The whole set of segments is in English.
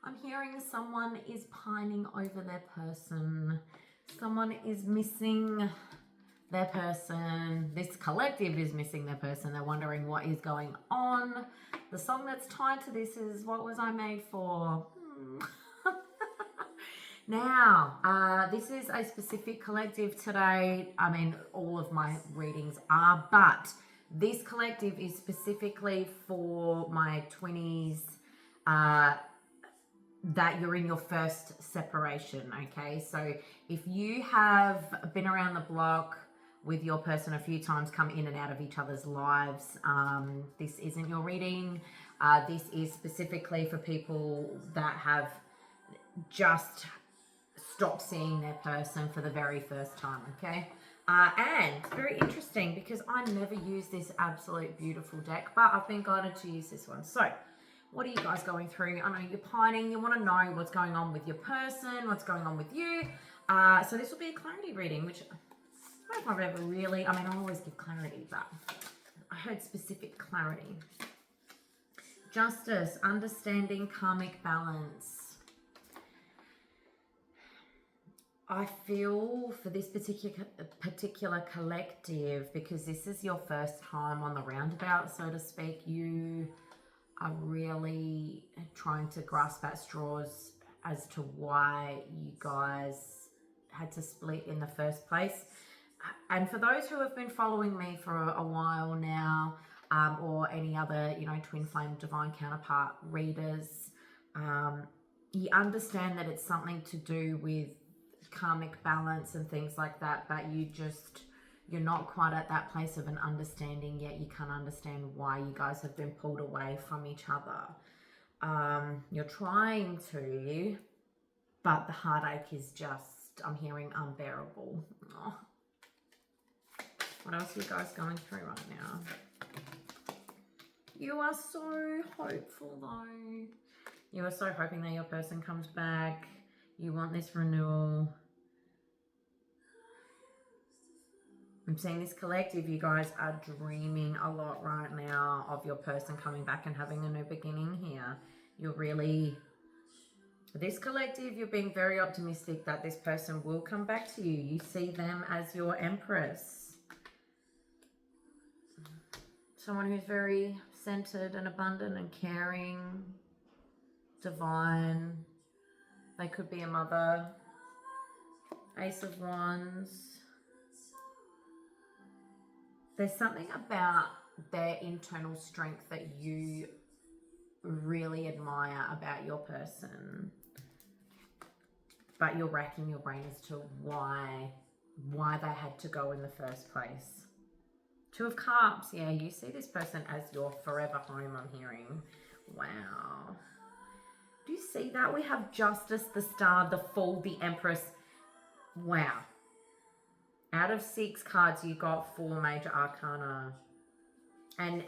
I'm hearing someone is pining over their person. Someone is missing their person. This collective is missing their person. They're wondering what is going on. The song that's tied to this is What Was I Made For? Now, this is a specific collective today. I mean, all of my readings are, but this collective is specifically for my 20s, that you're in your first separation, okay? So if you have been around the block with your person a few times, come in and out of each other's lives, this isn't your reading. This is specifically for people that have just stopped seeing their person for the very first time, okay? And it's very interesting because I never use this absolute beautiful deck, but I've been guided to use this one. So what are you guys going through? I know you're pining. You want to know what's going on with your person, what's going on with you. So this will be a clarity reading, which I don't know if I've ever really, I mean, I always give clarity, but I heard specific clarity. Justice, understanding karmic balance. I feel for this particular collective, because this is your first time on the roundabout, so to speak, you are really trying to grasp at straws as to why you guys had to split in the first place. And for those who have been following me for a while now, or any other, twin flame divine counterpart readers, you understand that it's something to do with karmic balance and things like that, but you're not quite at that place of an understanding yet. You can't understand why you guys have been pulled away from each other. You're trying to, but the heartache is just, I'm hearing, unbearable. Oh. What else are you guys going through right now? You are so hopeful though. You are so hoping that your person comes back. You want this renewal. I'm seeing this collective, you guys are dreaming a lot right now of your person coming back and having a new beginning here. You're really, this collective, you're being very optimistic that this person will come back to you. You see them as your empress. Someone who's very centered and abundant and caring, divine. They could be a mother. Ace of Wands. There's something about their internal strength that you really admire about your person, but you're racking your brain as to why they had to go in the first place. Two of Cups. Yeah, you see this person as your forever home, I'm hearing. Wow. Do you see that? We have Justice, the Star, the Fool, the Empress. Wow. Out of 6 cards, you got 4 major arcana. And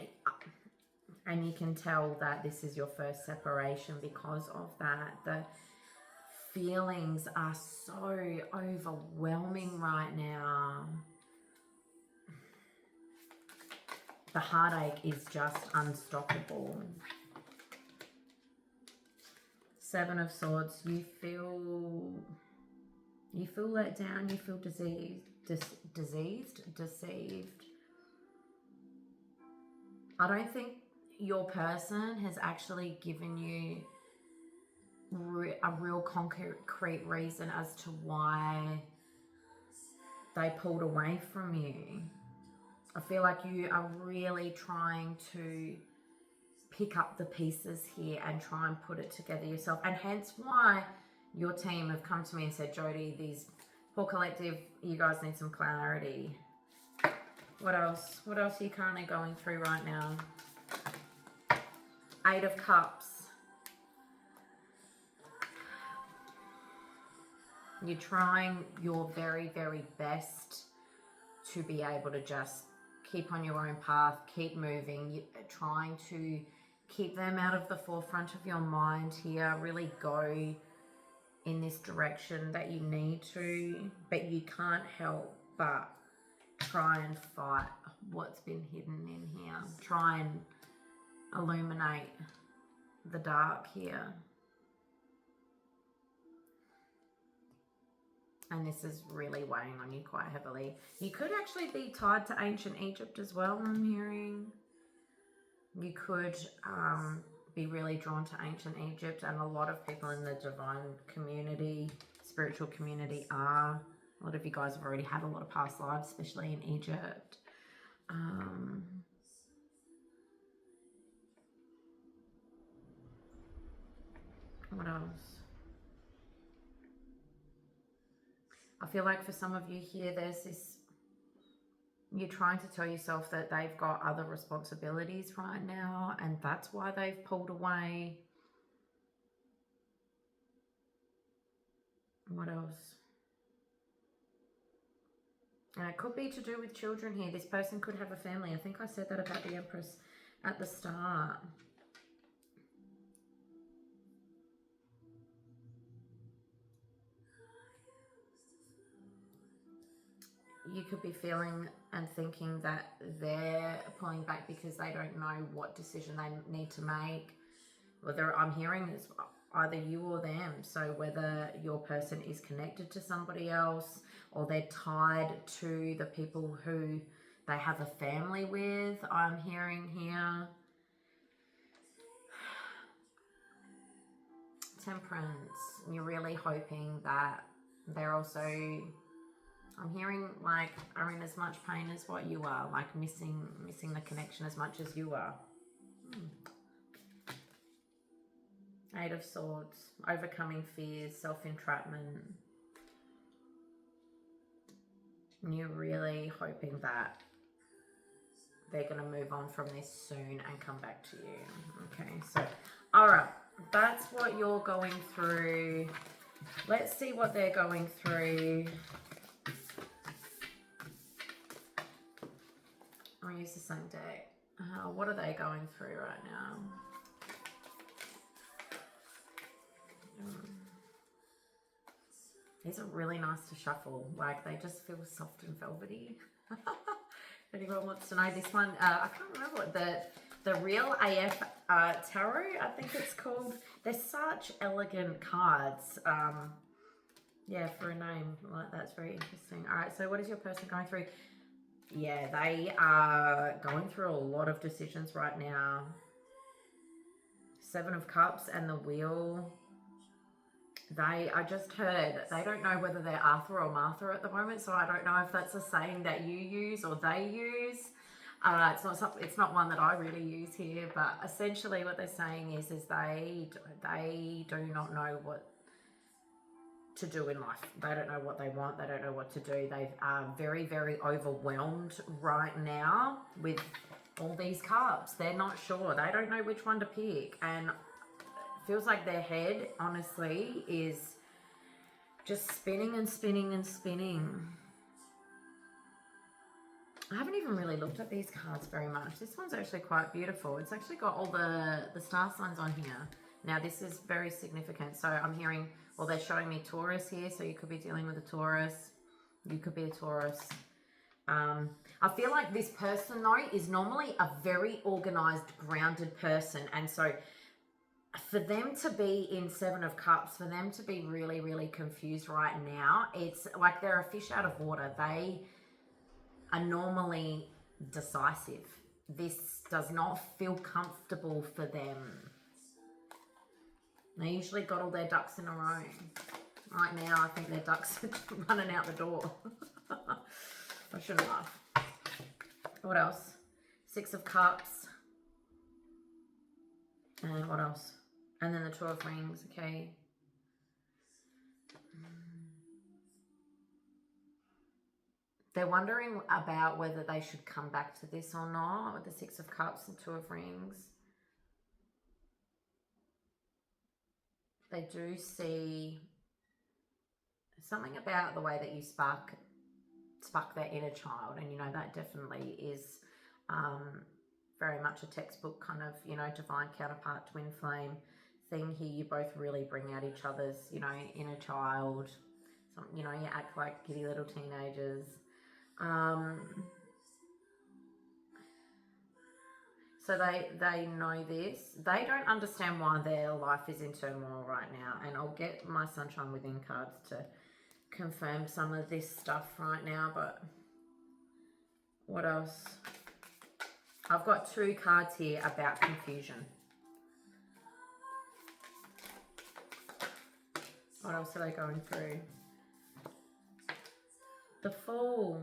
you can tell that this is your first separation because of that. The feelings are so overwhelming right now. The heartache is just unstoppable. 7 of Swords. You feel let down. You feel deceived. I don't think your person has actually given you a real concrete reason as to why they pulled away from you. I feel like you are really trying to pick up the pieces here and try and put it together yourself, and hence why your team have come to me and said, Jody, these poor collective, you guys need some clarity. What else? What else are you currently going through right now? 8 of Cups. You're trying your very, very best to be able to just keep on your own path, keep moving. You're trying to keep them out of the forefront of your mind here. Really go in this direction that you need to, but you can't help but try and fight what's been hidden in here. Try and illuminate the dark here. And this is really weighing on you quite heavily. You could actually be tied to ancient Egypt as well, I'm hearing. You could be really drawn to ancient Egypt, and a lot of people in the divine community, spiritual community are. A lot of you guys have already had a lot of past lives, especially in Egypt. What else? I feel like for some of you here, there's this, you're trying to tell yourself that they've got other responsibilities right now, and that's why they've pulled away. What else? And it could be to do with children here. This person could have a family. I think I said that about the Empress at the start. You could be feeling and thinking that they're pulling back because they don't know what decision they need to make. Whether I'm hearing is either you or them. So whether your person is connected to somebody else or they're tied to the people who they have a family with, I'm hearing here. Temperance. You're really hoping that they're also, I'm hearing like, are in as much pain as what you are, like missing the connection as much as you are. Eight of Swords, overcoming fears, self-entrapment. And you're really hoping that they're going to move on from this soon and come back to you. Okay, so, all right, that's what you're going through. Let's see what they're going through. I'll use the same deck. What are they going through right now? These are really nice to shuffle. Like, they just feel soft and velvety. If anyone wants to know this one, I can't remember what the Real AF Tarot, I think it's called. They're such elegant cards. Yeah, for a name like that's very interesting. All right, so what is your person going through? Yeah, they are going through a lot of decisions right now. Seven of Cups and the Wheel. I just heard, they don't know whether they're Arthur or Martha at the moment, so I don't know if that's a saying that you use or they use. It's not one that I really use here, but essentially what they're saying is they do not know what to do in life. They don't know what they want. They don't know what to do. They are very, very overwhelmed right now with all these cards. They're not sure. They don't know which one to pick, and feels like their head, honestly, is just spinning and spinning and spinning. I haven't even really looked at these cards very much. This one's actually quite beautiful. It's actually got all the star signs on here. Now, this is very significant. So I'm hearing, well, they're showing me Taurus here, so you could be dealing with a Taurus. You could be a Taurus. I feel like this person, though, is normally a very organized, grounded person. And so for them to be in Seven of Cups, for them to be really, really confused right now, it's like they're a fish out of water. They are normally decisive. This does not feel comfortable for them. They usually got all their ducks in a row. Right now, I think their ducks are running out the door. I shouldn't laugh. What else? Six of Cups. And what else? And then the Two of Rings, okay. They're wondering about whether they should come back to this or not, with the Six of Cups and Two of Rings. They do see something about the way that you spark their inner child, and you know that definitely is very much a textbook kind of, you know, divine counterpart, twin flame thing here. You both really bring out each other's, you know, inner child. You know, you act like giddy little teenagers. So they know this. They don't understand why their life is in turmoil right now. And I'll get my Sunshine Within cards to confirm some of this stuff right now, but what else? I've got 2 cards here about confusion. What else are they going through? The Fool.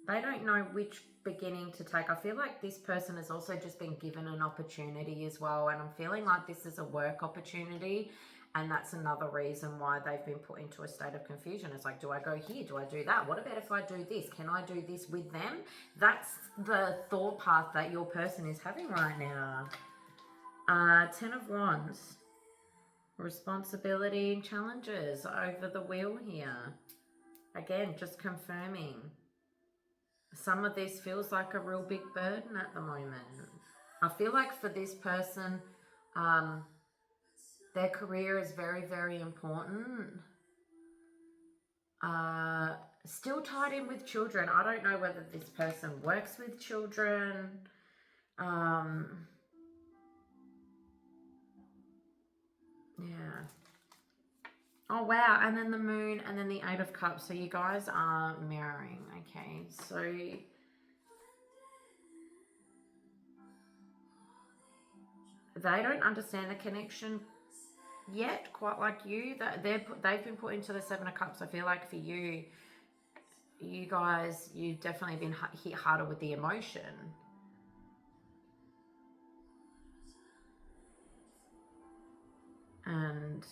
They don't know which beginning to take. I feel like this person has also just been given an opportunity as well, and I'm feeling like this is a work opportunity, and that's another reason why they've been put into a state of confusion. It's like, do I go here? Do I do that? What about if I do this? Can I do this with them? That's the thought path that your person is having right now. 10 of Wands. Responsibility and challenges over the wheel here. Again, just confirming. Some of this feels like a real big burden at the moment. I feel like for this person, their career is very, very important. Still tied in with children. I don't know whether this person works with children. Yeah. Oh, wow. And then the Moon and then the 8 of Cups. So you guys are mirroring. Okay. So they don't understand the connection yet, quite like you. That they've been put into the 7 of Cups. I feel like for you guys, you've definitely been hit harder with the emotion. And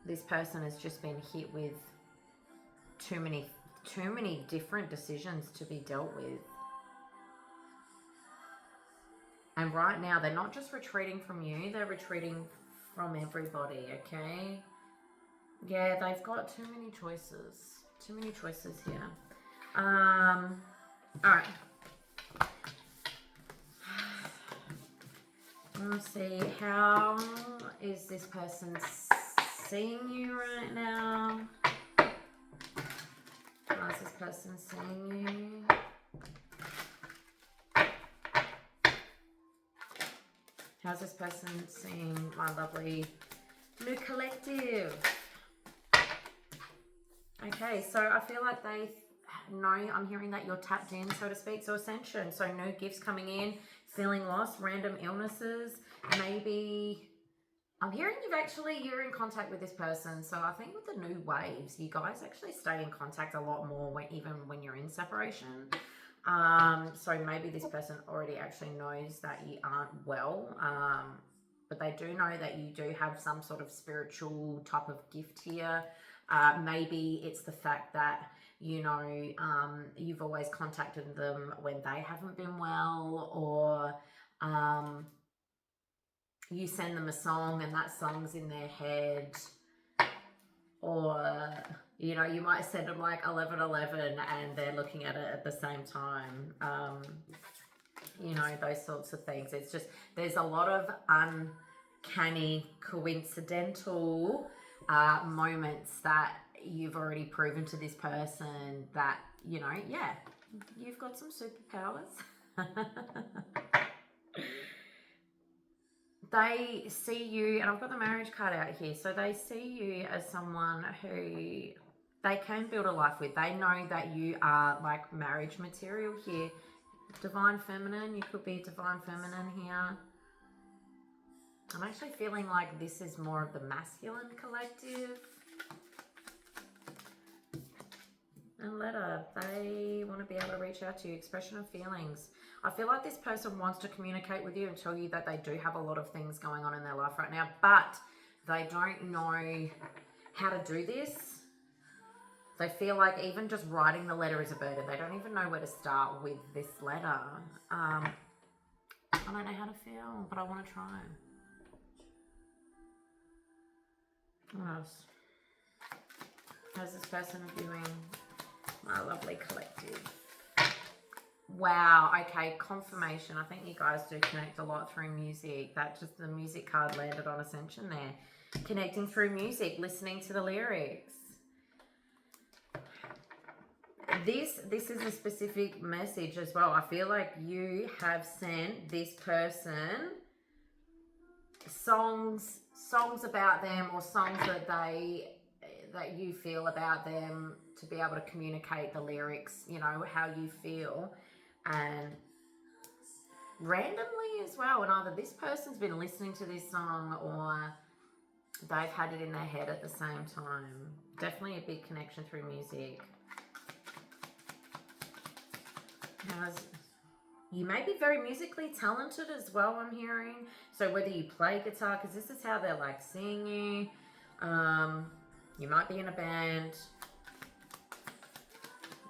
this person has just been hit with too many different decisions to be dealt with. And right now, they're not just retreating from you, they're retreating from everybody, okay? Yeah, they've got too many choices. Too many choices here. Alright. Let's see, how is this person seeing you right now? How is this person seeing you? How's this person seeing my lovely new collective? Okay, so I feel like they know, I'm hearing that you're tapped in, so to speak. So Ascension, so no gifts coming in, feeling lost, random illnesses, maybe I'm hearing you're in contact with this person. So I think with the new waves, you guys actually stay in contact a lot more even when you're in separation. So maybe this person already actually knows that you aren't well, but they do know that you do have some sort of spiritual type of gift here. Maybe it's the fact that, you know, you've always contacted them when they haven't been well, or you send them a song and that song's in their head, or, you know, you might send them like 11:11 and they're looking at it at the same time. You know, those sorts of things. It's just, there's a lot of uncanny, coincidental moments that you've already proven to this person that, you know, yeah, you've got some superpowers. They see you, and I've got the marriage card out here, so they see you as someone who they can build a life with. They know that you are like marriage material here. Divine Feminine, you could be Divine Feminine here. I'm actually feeling like this is more of the masculine collective. And Letter, they want to be able to reach out to you. Expression of feelings. I feel like this person wants to communicate with you and tell you that they do have a lot of things going on in their life right now, but they don't know how to do this. They feel like even just writing the letter is a burden. They don't even know where to start with this letter. I don't know how to feel, but I want to try. What else? How's this person viewing my lovely collective? Wow, okay, confirmation. I think you guys do connect a lot through music. That just, the music card landed on Ascension there. Connecting through music, listening to the lyrics. This is a specific message as well. I feel like you have sent this person songs about them, or songs that you feel about them, to be able to communicate the lyrics, you know, how you feel. And randomly as well, and either this person's been listening to this song or they've had it in their head at the same time. Definitely a big connection through music. You may be very musically talented as well, I'm hearing. So whether you play guitar, because this is how they're like seeing you. You might be in a band.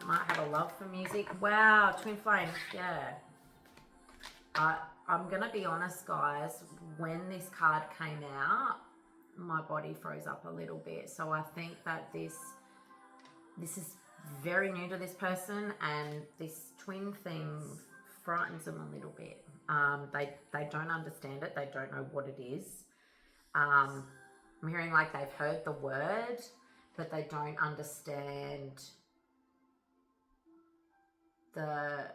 You might have a love for music. Wow, twin flame, yeah. I'm going to be honest, guys. When this card came out, my body froze up a little bit. So I think that this is very new to this person, and this twin thing frightens them a little bit. They don't understand it. They don't know what it is. I'm hearing like they've heard the word, but they don't understand the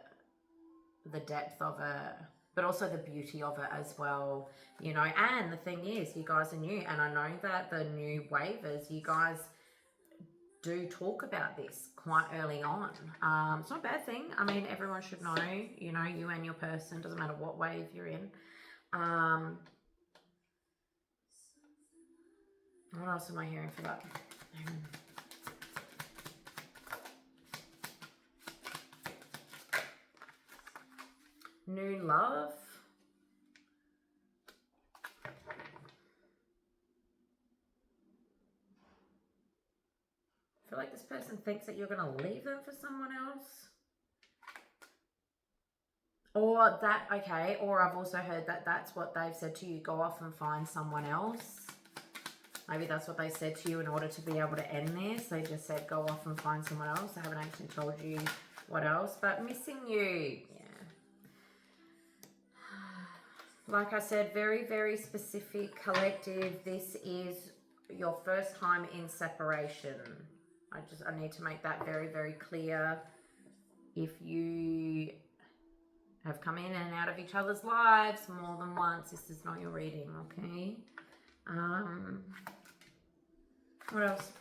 depth of it, but also the beauty of it as well, you know. And the thing is, you guys are new, and I know that the new wavers, you guys do talk about this quite early on. It's not a bad thing. I mean, everyone should know, you know, you and your person, doesn't matter what wave you're in. What else am I hearing for that? New love. I feel like this person thinks that you're going to leave them for someone else. Or that, okay, or I've also heard that that's what they've said to you, go off and find someone else. Maybe that's what they said to you in order to be able to end this. They just said, go off and find someone else. I haven't actually told you what else, but missing you. Like I said, very, very specific, collective. This is your first time in separation. I need to make that very, very clear. If you have come in and out of each other's lives more than once, this is not your reading, okay? What else?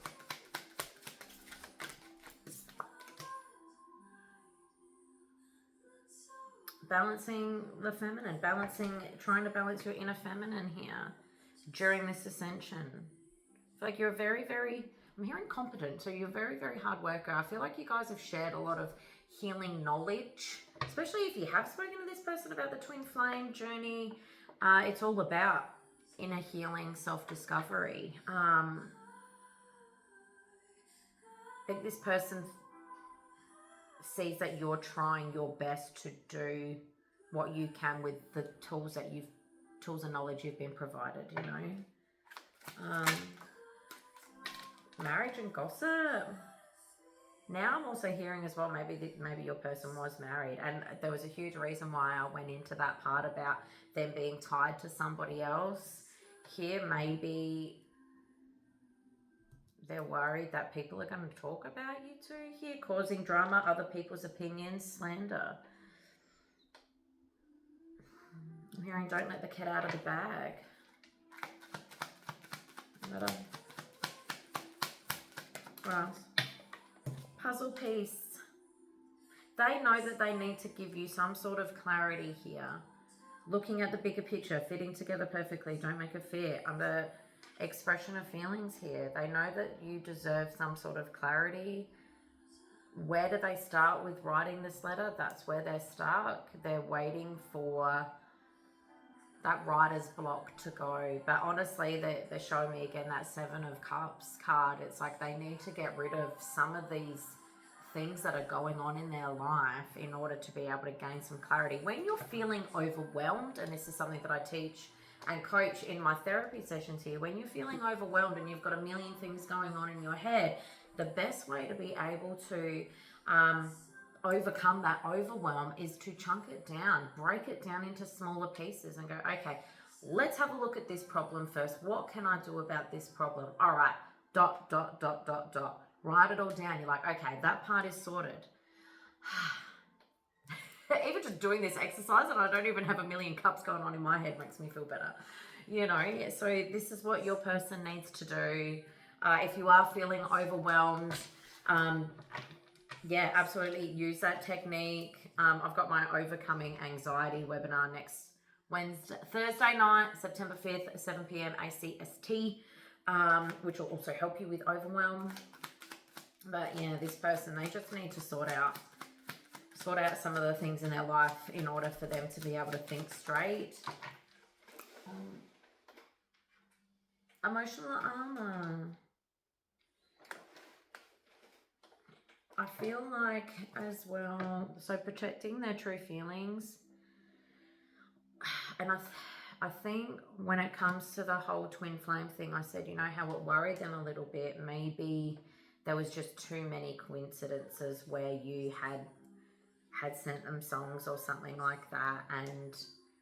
Balancing the feminine, trying to balance your inner feminine here during this ascension. I feel like you're very, very, I'm hearing competent, so you're a very, very hard worker. I feel like you guys have shared a lot of healing knowledge, especially if you have spoken to this person about the twin flame journey. It's all about inner healing, self-discovery. I think this person sees that you're trying your best to do what you can with the tools and knowledge you've been provided, you know. Marriage and gossip. Now I'm also hearing as well, maybe your person was married, and there was a huge reason why I went into that part about them being tied to somebody else. Here, maybe they're worried that people are going to talk about you two here, causing drama, other people's opinions, slander. I'm hearing don't let the cat out of the bag. What else? Puzzle piece. They know that they need to give you some sort of clarity here. Looking at the bigger picture, fitting together perfectly, don't make it fit. Under expression of feelings here. They know that you deserve some sort of clarity. Where do they start with writing this letter? That's where they're stuck. They're waiting for that writer's block to go. But honestly, they're showing me again that Seven of Cups card. It's like they need to get rid of some of these things that are going on in their life in order to be able to gain some clarity. When you're feeling overwhelmed, and this is something that I teach and coach in my therapy sessions here, when you're feeling overwhelmed and you've got a million things going on in your head, the best way to be able to overcome that overwhelm is to chunk it down, break it down into smaller pieces and go, okay, let's have a look at this problem first. What can I do about this problem? All right, ... Write it all down. You're like, okay, that part is sorted. Even just doing this exercise, and I don't even have a million cups going on in my head, makes me feel better. You know, so this is what your person needs to do. If you are feeling overwhelmed, yeah, absolutely use that technique. I've got my Overcoming Anxiety webinar next Thursday night, September 5th, 7 p.m. ACST, which will also help you with overwhelm. But yeah, this person, they just need to sort out some of the things in their life in order for them to be able to think straight. Emotional armor. I feel like as well, so protecting their true feelings. And I think when it comes to the whole twin flame thing, I said, you know, how it worried them a little bit. Maybe there was just too many coincidences where you had sent them songs or something like that. And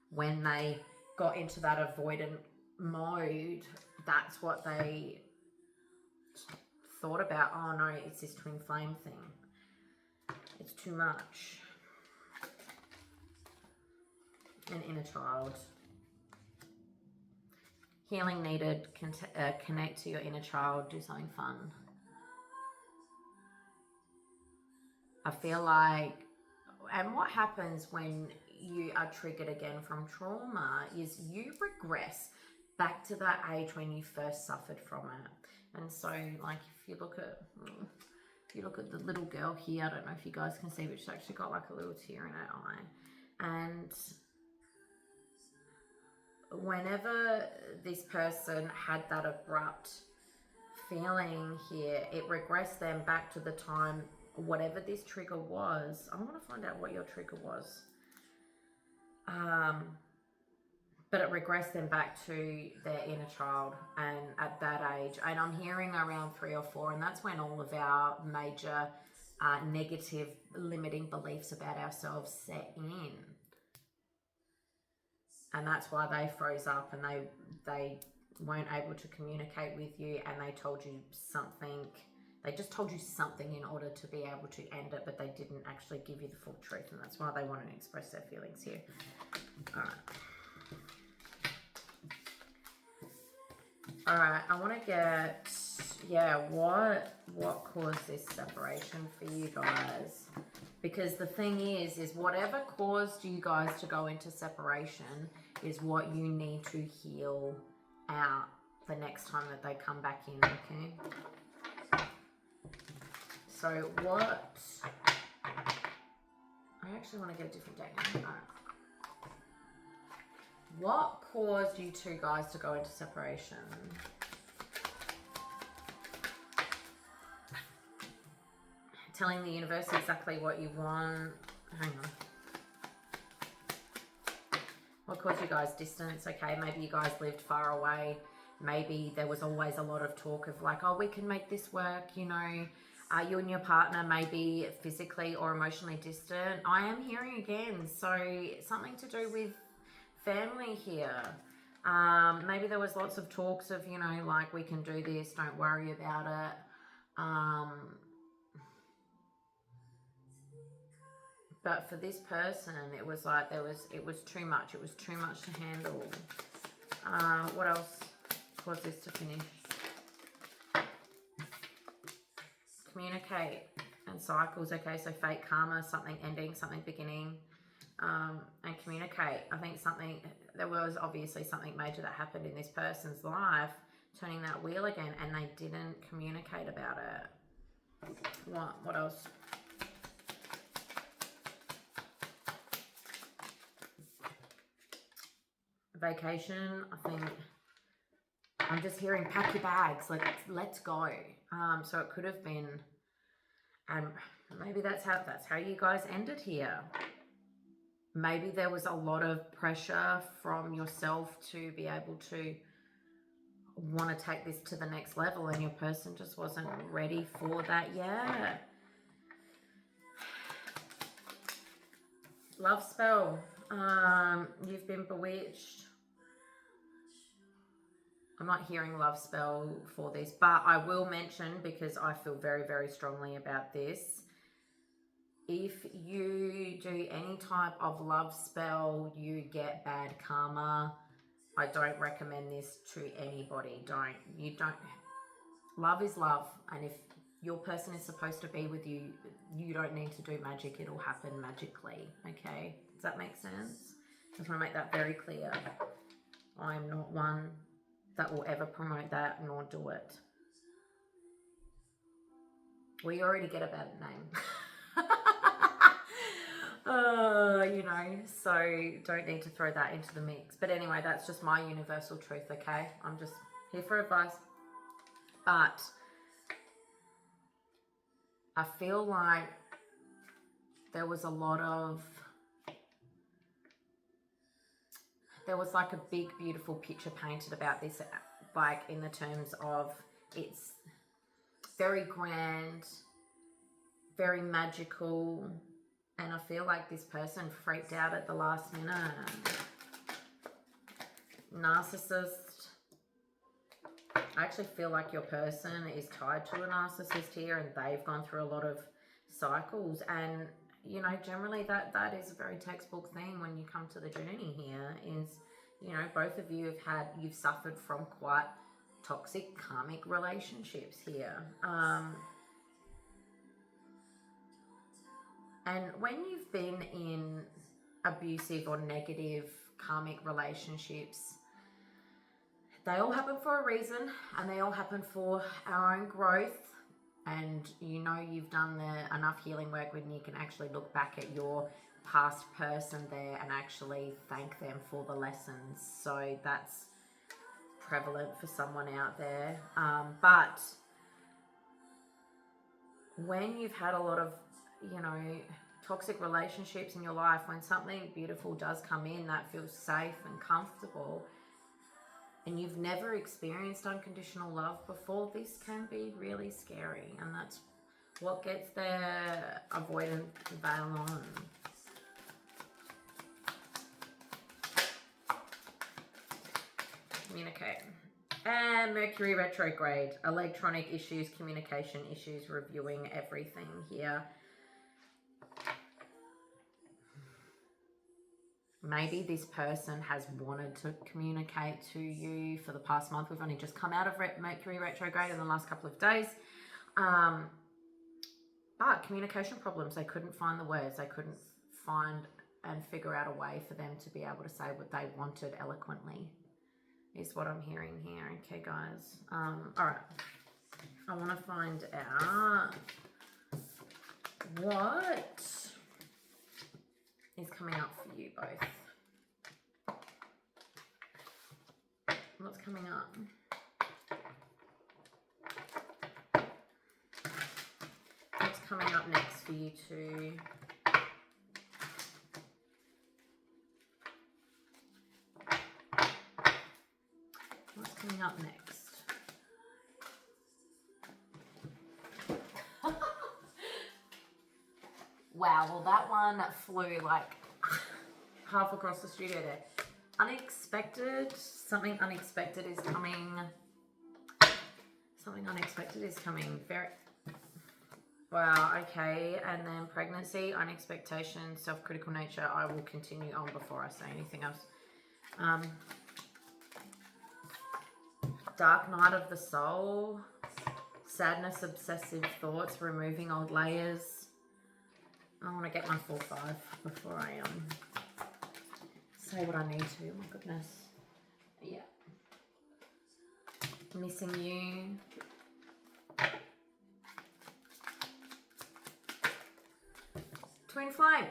when they got into that avoidant mode, that's what they thought about. Oh no, it's this twin flame thing. It's too much. An inner child. Healing needed. Connect to your inner child. Do something fun. I feel like, and what happens when you are triggered again from trauma is you regress back to that age when you first suffered from it. And so, like, if you look at the little girl here, I don't know if you guys can see, but she's actually got like a little tear in her eye. And whenever this person had that abrupt feeling here, it regressed them back to the time, whatever this trigger was. I want to find out what your trigger was. But it regressed them back to their inner child, and at that age, and I'm hearing around 3 or 4, and that's when all of our major negative limiting beliefs about ourselves set in. And that's why they froze up and they weren't able to communicate with you, and they told you something. They just told you something in order to be able to end it, but they didn't actually give you the full truth, and that's why they wanted to express their feelings here. All right. All right, I want to get, what caused this separation for you guys? Because the thing is whatever caused you guys to go into separation is what you need to heal out the next time that they come back in, okay? So what, I actually want to get a different deck now. All right. What caused you two guys to go into separation? Telling the universe exactly what you want. Hang on. What caused you guys distance? Okay, maybe you guys lived far away. Maybe there was always a lot of talk of like, oh, we can make this work, you know. You and your partner may be physically or emotionally distant. I am hearing again, so something to do with family here. Maybe there was lots of talks of, you know, like, we can do this, don't worry about it. But for this person, it was like it was too much. It was too much to handle. What else caused this to finish? Communicate and cycles. Okay, so fate, karma, something ending, something beginning. And communicate. I think there was obviously something major that happened in this person's life, turning that wheel again, and they didn't communicate about it. What else? Vacation. I think I'm just hearing pack your bags, let's go. So it could have been, and maybe that's how you guys ended here. Maybe there was a lot of pressure from yourself to be able to want to take this to the next level, and your person just wasn't ready for that yet. Love spell. You've been bewitched. I'm not hearing love spell for this, but I will mention, because I feel very, very strongly about this, if you do any type of love spell, you get bad karma. I don't recommend this to anybody. Don't. Love is love. And if your person is supposed to be with you, you don't need to do magic. It'll happen magically. Okay? Does that make sense? Just want to make that very clear. I'm not one that will ever promote that nor do it. We already get a bad name. You know, so don't need to throw that into the mix. But anyway, that's just my universal truth, okay? I'm just here for advice. But I feel like there was like a big, beautiful picture painted about this, like in the terms of it's very grand, very magical, and I feel like this person freaked out at the last minute. Narcissist. I actually feel like your person is tied to a narcissist here, and they've gone through a lot of cycles. And, you know, generally that is a very textbook thing when you come to the journey here is, you know, both of you you've suffered from quite toxic karmic relationships here. And when you've been in abusive or negative karmic relationships, they all happen for a reason, and they all happen for our own growth. And you know you've done enough healing work when you can actually look back at your past person there and actually thank them for the lessons. So that's prevalent for someone out there. But when you've had a lot of, you know, toxic relationships in your life, when something beautiful does come in that feels safe and comfortable, and you've never experienced unconditional love before, this can be really scary. And that's what gets their avoidant veil on. Communicate. And Mercury retrograde. Electronic issues, communication issues, reviewing everything here. Maybe this person has wanted to communicate to you for the past month. We've only just come out of Mercury retrograde in the last couple of days. But communication problems, they couldn't find the words. They couldn't find and figure out a way for them to be able to say what they wanted eloquently, is what I'm hearing here. Okay, guys. All right. I want to find out what is coming up for you both. What's coming up? What's coming up next for you two? What's coming up next? Wow, well that one flew like half across the studio there. Unexpected, something unexpected is coming. Something unexpected is coming. Very, wow, okay. And then pregnancy, unexpectation, self-critical nature. I will continue on before I say anything else. Dark night of the soul, sadness, obsessive thoughts, removing old layers. I want to get my 4-5 before I say what I need to. Oh my goodness. Yeah. Missing you. Twin flame.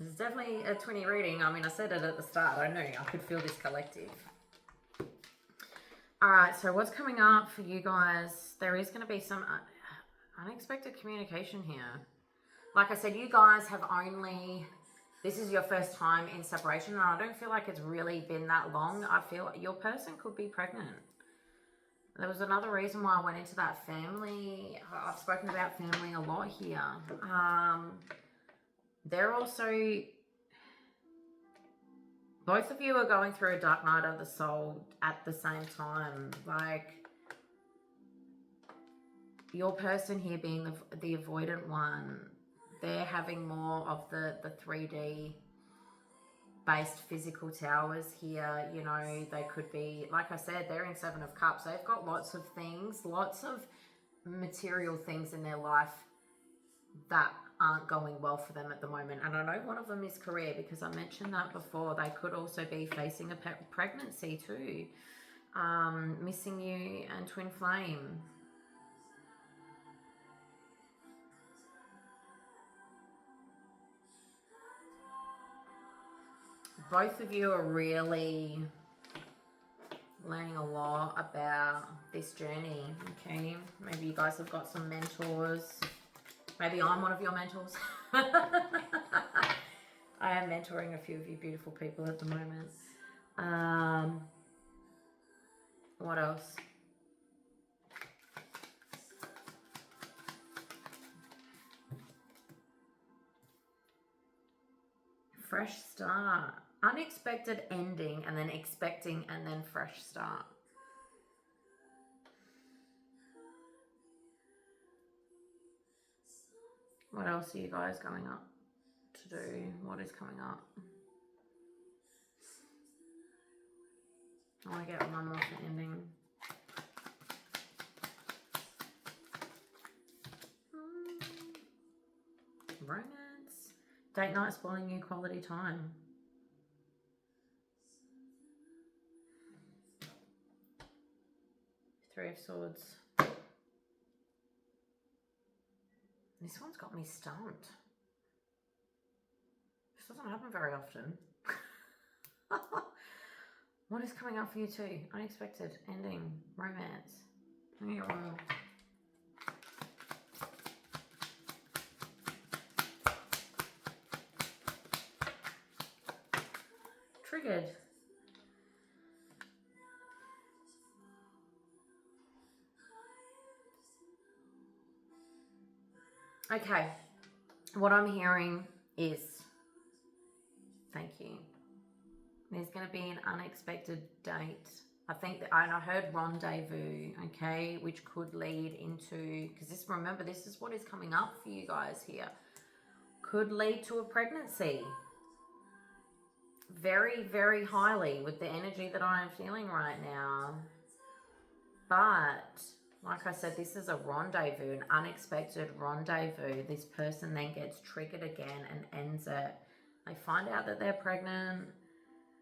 It's definitely a twinny reading. I mean, I said it at the start. I knew I could feel this collective. All right, so what's coming up for you guys? There is going to be some unexpected communication here. Like I said, you guys have this is your first time in separation, and I don't feel like it's really been that long. I feel your person could be pregnant. There was another reason why I went into that family. I've spoken about family a lot here. They're also, both of you are going through a dark night of the soul at the same time. Like, your person here being the avoidant one, they're having more of the 3D based physical towers here. You know, they could be, like I said, they're in Seven of Cups. They've got lots of things, lots of material things in their life that aren't going well for them at the moment. And I know one of them is career, because I mentioned that before. They could also be facing a pregnancy too. Missing you and twin flame. Both of you are really learning a lot about this journey, okay? Maybe you guys have got some mentors. Maybe I'm one of your mentors. I am mentoring a few of you beautiful people at the moment. What else? Fresh start. Unexpected ending, and then expecting, and then fresh start. What else are you guys going up to do? What is coming up? I want to get one more for ending. Romance. Date night spoiling you quality time. Three of Swords. This one's got me stumped. This doesn't happen very often. What is coming up for you too? Unexpected, ending, romance. Yeah, well. Triggered. Okay, what I'm hearing is, thank you. There's going to be an unexpected date. I think that, and I heard rendezvous, okay, which could lead into, because this, remember, this is what is coming up for you guys here. Could lead to a pregnancy. Very, very highly with the energy that I am feeling right now. But like I said, this is a rendezvous, an unexpected rendezvous. This person then gets triggered again and ends it. They find out that they're pregnant.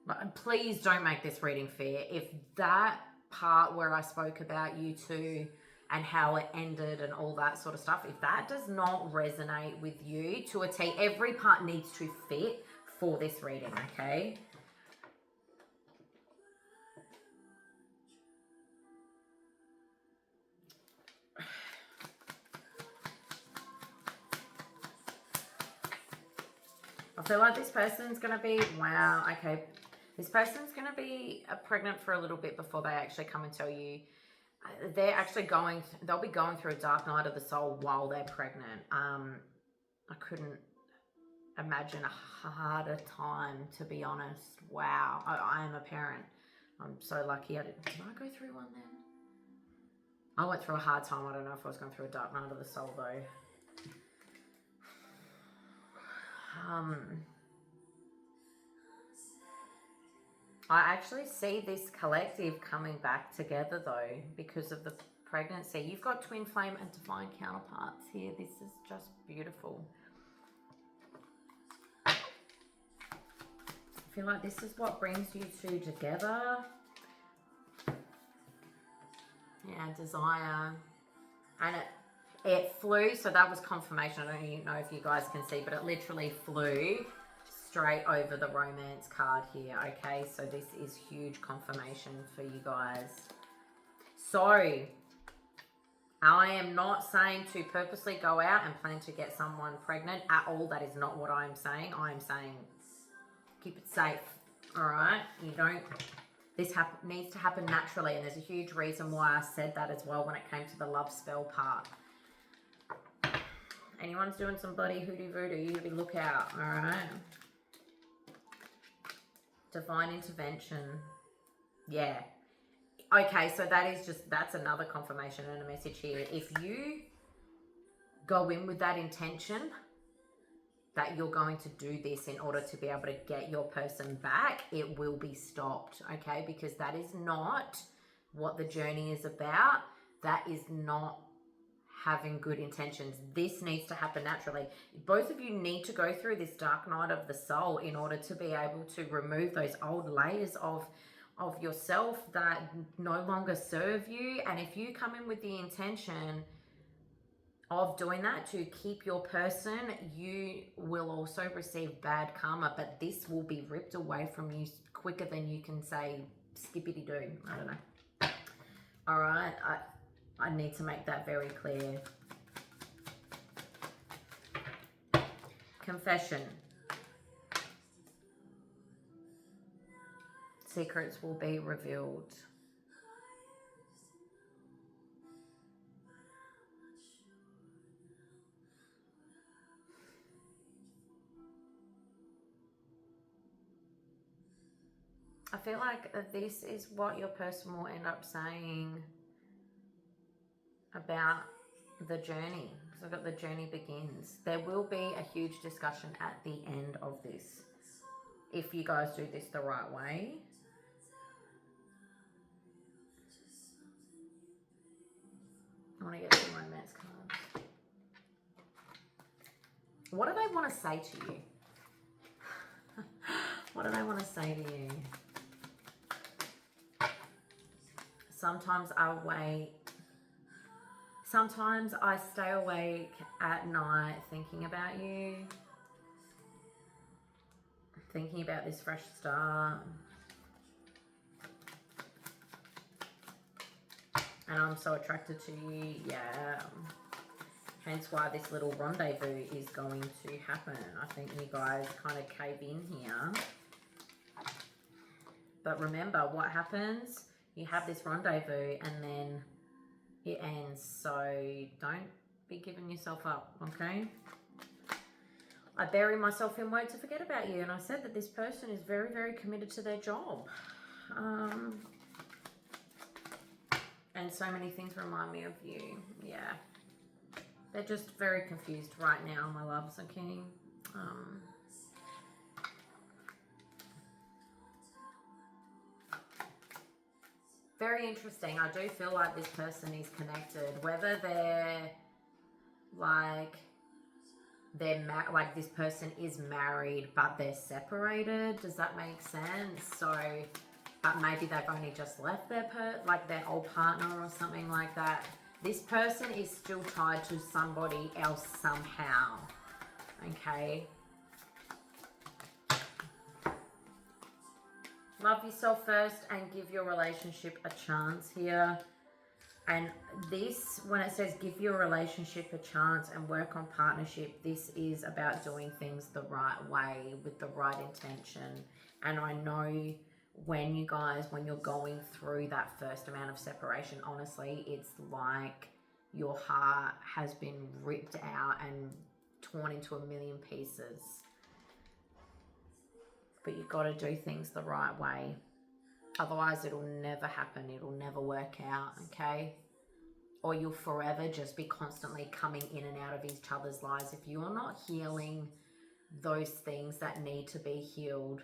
But please don't make this reading fair. If that part where I spoke about you two and how it ended and all that sort of stuff, if that does not resonate with you to a T, every part needs to fit for this reading, okay? I feel like this person's going to be, wow, okay. This person's going to be pregnant for a little bit before they actually come and tell you. They're actually they'll be going through a dark night of the soul while they're pregnant. I couldn't imagine a harder time, to be honest. Wow, I am a parent. I'm so lucky. Did I go through one then? I went through a hard time. I don't know if I was going through a dark night of the soul though. I actually see this collective coming back together though because of the pregnancy. You've got twin flame and divine counterparts here. This is just beautiful. I feel like this is what brings you two together. Yeah, desire. And it flew, so that was confirmation. I don't even know if you guys can see, but it literally flew straight over the romance card here, okay? So this is huge confirmation for you guys. So, I am not saying to purposely go out and plan to get someone pregnant at all. That is not what I'm saying. I'm saying keep it safe, all right? You don't... This needs to happen naturally, and there's a huge reason why I said that as well when it came to the love spell part. Anyone's doing some bloody hoodoo voodoo, you be look out, all right? Divine intervention. Yeah. Okay, so that's another confirmation and a message here. If you go in with that intention, that you're going to do this in order to be able to get your person back, it will be stopped, okay? Because that is not what the journey is about. That is not having good intentions. This needs to happen naturally. Both of you need to go through this dark night of the soul in order to be able to remove those old layers of yourself that no longer serve you. And if you come in with the intention of doing that to keep your person, you will also receive bad karma, but this will be ripped away from you quicker than you can say skippity doo. I don't know. All right, I need to make that very clear. Confession. Secrets will be revealed. I feel like this is what your person will end up saying about the journey. So I've got the journey begins. There will be a huge discussion at the end of this if you guys do this the right way. I want to get some romance cards. What do they want to say to you? What do they want to say to you? Sometimes I stay awake at night thinking about you, thinking about this fresh start. And I'm so attracted to you, yeah. Hence why this little rendezvous is going to happen. I think you guys kind of cave in here. But remember, what happens? You have this rendezvous and then it ends. So don't be giving yourself up, okay? I bury myself in work to forget about you. And I said that this person is very, very committed to their job. And so many things remind me of you. Yeah. They're just very confused right now, my loves, okay? Very interesting. I do feel like this person is connected. Whether they're like this person is married but they're separated. Does that make sense? So, but maybe they've only just left their old partner or something like that. This person is still tied to somebody else somehow. Okay. Love yourself first and give your relationship a chance here. And this, when it says give your relationship a chance and work on partnership, this is about doing things the right way with the right intention. And I know when you're going through that first amount of separation, honestly, it's like your heart has been ripped out and torn into a million pieces. But you've got to do things the right way. Otherwise, it'll never happen. It'll never work out, okay? Or you'll forever just be constantly coming in and out of each other's lives. If you're not healing those things that need to be healed,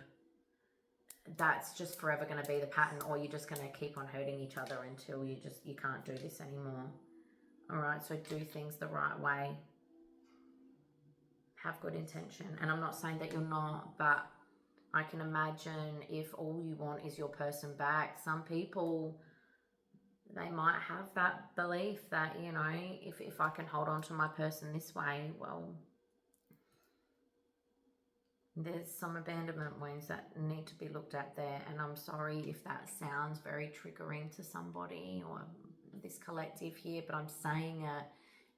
that's just forever going to be the pattern, or you're just going to keep on hurting each other until you can't do this anymore. All right, so do things the right way. Have good intention. And I'm not saying that you're not, but I can imagine if all you want is your person back, some people, they might have that belief that, you know, if I can hold on to my person this way, well, there's some abandonment wounds that need to be looked at there. And I'm sorry if that sounds very triggering to somebody or this collective here, but I'm saying it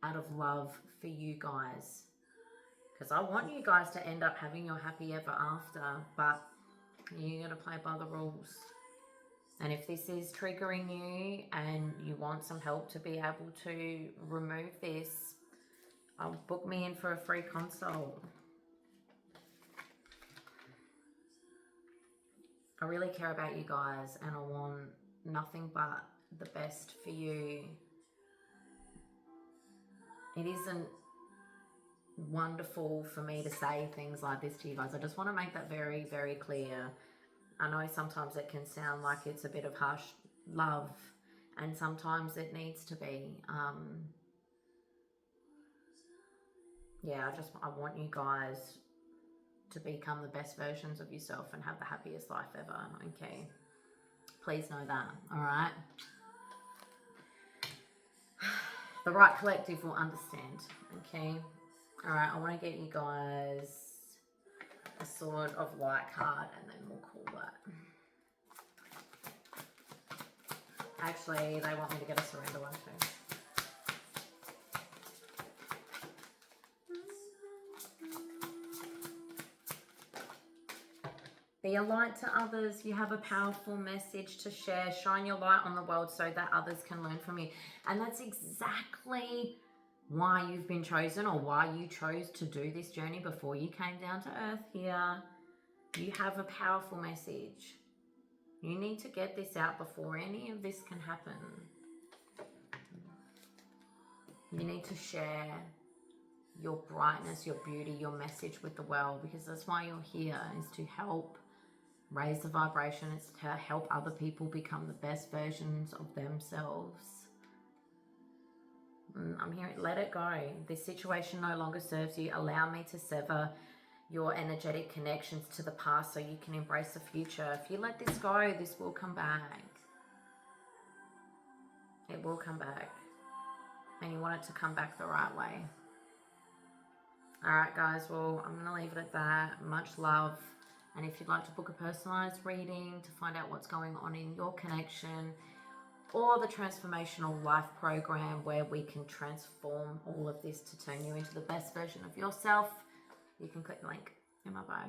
out of love for you guys. Because I want you guys to end up having your happy ever after, but you got to play by the rules. And if this is triggering you and you want some help to be able to remove this, book me in for a free consult. I really care about you guys and I want nothing but the best for you. It isn't wonderful for me to say things like this to you guys. I just want to make that very, very clear. I know sometimes it can sound like it's a bit of harsh love, and sometimes it needs to be. Yeah, I want you guys to become the best versions of yourself and have the happiest life ever, okay? Please know that, all right? The right collective will understand, okay? All right, I want to get you guys a Sword of Light card, and then we'll call that. Actually, they want me to get a Surrender one too. Be a light to others. You have a powerful message to share. Shine your light on the world so that others can learn from you. And that's exactly why you've been chosen, or why you chose to do this journey before you came down to earth here. You have a powerful message. You need to get this out before any of this can happen. You need to share your brightness, your beauty, your message with the world, because that's why you're here, is to help raise the vibration. It's to help other people become the best versions of themselves. I'm here. Let it go. This situation no longer serves you. Allow me to sever your energetic connections to the past so you can embrace the future. If you let this go, this will come back. It will come back. And you want it to come back the right way. Alright guys, well, I'm going to leave it at that. Much love. And if you'd like to book a personalized reading to find out what's going on in your connection, or the transformational life program where we can transform all of this to turn you into the best version of yourself, you can click the link in my bio.